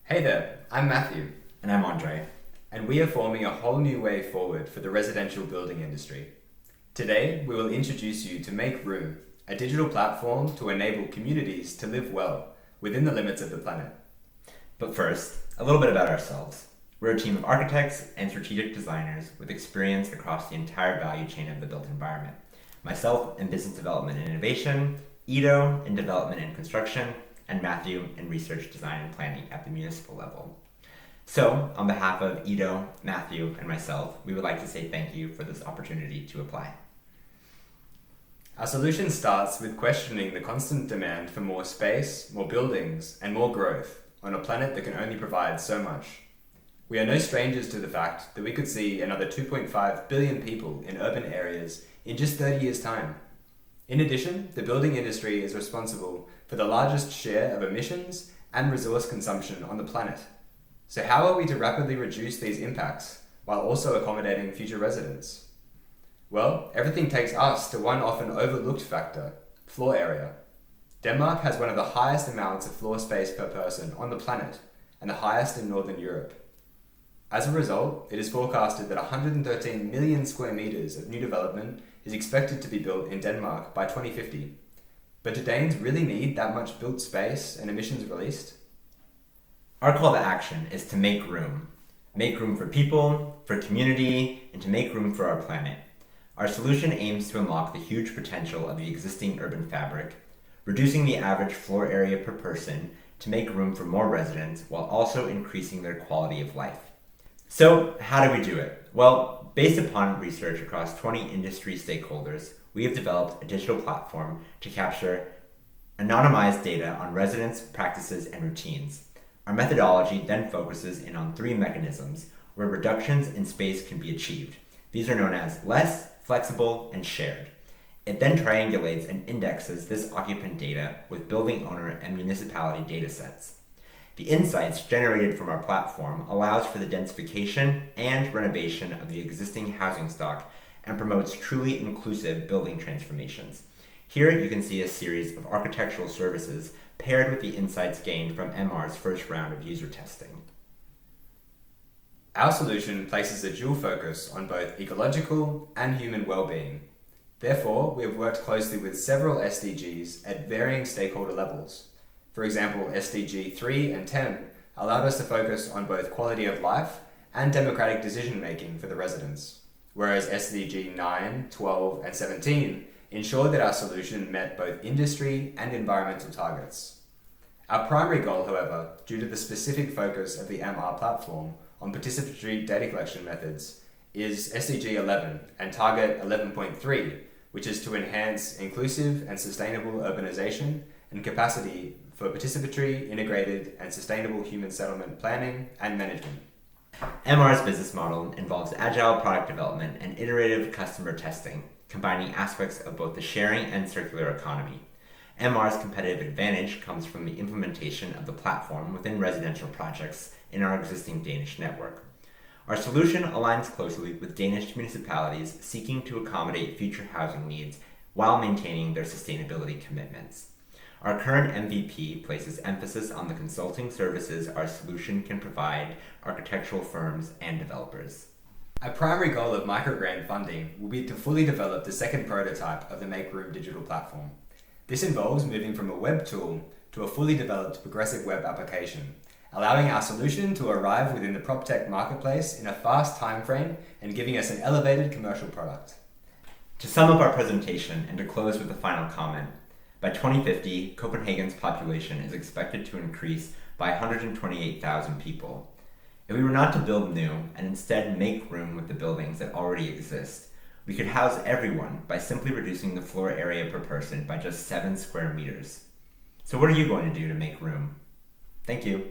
Hey there, I'm Matthew, And I'm Andre. and we are forming a whole new way forward for the residential building industry. Today, we will introduce you to Make Room, a digital platform to enable communities to live well within the limits of the planet. But first, a little bit about ourselves. We're a team of architects and strategic designers with experience across the entire value chain of the built environment. Myself in business development and innovation, Iddo in development and construction, and Matthew in research, design, and planning at the municipal level. So, on behalf of Iddo, Matthew, and myself, we would like to say thank you for this opportunity to apply. Our solution starts with questioning the constant demand for more space, more buildings, and more growth on a planet that can only provide so much. We are no strangers to the fact that we could see another 2.5 billion people in urban areas in just 30 years' time. In addition, the building industry is responsible for the largest share of emissions and resource consumption on the planet. So how are we to rapidly reduce these impacts while also accommodating future residents? Well, everything takes us to one often overlooked factor, floor area. Denmark has one of the highest amounts of floor space per person on the planet, and the highest in Northern Europe. As a result, it is forecasted that 113 million square meters of new development is expected to be built in Denmark by 2050. But do Danes really need that much built space and emissions released? Our call to action is to make room. Make room for people, for community, and to make room for our planet. Our solution aims to unlock the huge potential of the existing urban fabric, reducing the average floor area per person to make room for more residents while also increasing their quality of life. So, how do we do it? Well, based upon research across 20 industry stakeholders, we have developed a digital platform to capture anonymized data on residents, practices, and routines. Our methodology then focuses in on three mechanisms where reductions in space can be achieved. These are known as less, flexible, and shared. It then triangulates and indexes this occupant data with building owner and municipality data sets. The insights generated from our platform allows for the densification and renovation of the existing housing stock and promotes truly inclusive building transformations. Here you can see a series of architectural services paired with the insights gained from MR's first round of user testing. Our solution places a dual focus on both ecological and human well-being. Therefore, we have worked closely with several SDGs at varying stakeholder levels. For example, SDG 3 and 10 allowed us to focus on both quality of life and democratic decision-making for the residents, whereas SDG 9, 12, and 17 ensured that our solution met both industry and environmental targets. Our primary goal, however, due to the specific focus of the MR platform on participatory data collection methods, is SDG 11 and target 11.3, which is to enhance inclusive and sustainable urbanization and capacity for participatory, integrated, and sustainable human settlement planning and management. MR's business model involves agile product development and iterative customer testing, combining aspects of both the sharing and circular economy. MR's competitive advantage comes from the implementation of the platform within residential projects in our existing Danish network. Our solution aligns closely with Danish municipalities seeking to accommodate future housing needs while maintaining their sustainability commitments. Our current MVP places emphasis on the consulting services our solution can provide architectural firms and developers. A primary goal of Microgrant funding will be to fully develop the second prototype of the Make Room digital platform. This involves moving from a web tool to a fully developed progressive web application, allowing our solution to arrive within the PropTech marketplace in a fast time frame and giving us an elevated commercial product. To sum up our presentation and to close with a final comment, by 2050, Copenhagen's population is expected to increase by 128,000 people. If we were not to build new and instead make room with the buildings that already exist, we could house everyone by simply reducing the floor area per person by just 7 square meters. So what are you going to do to make room? Thank you.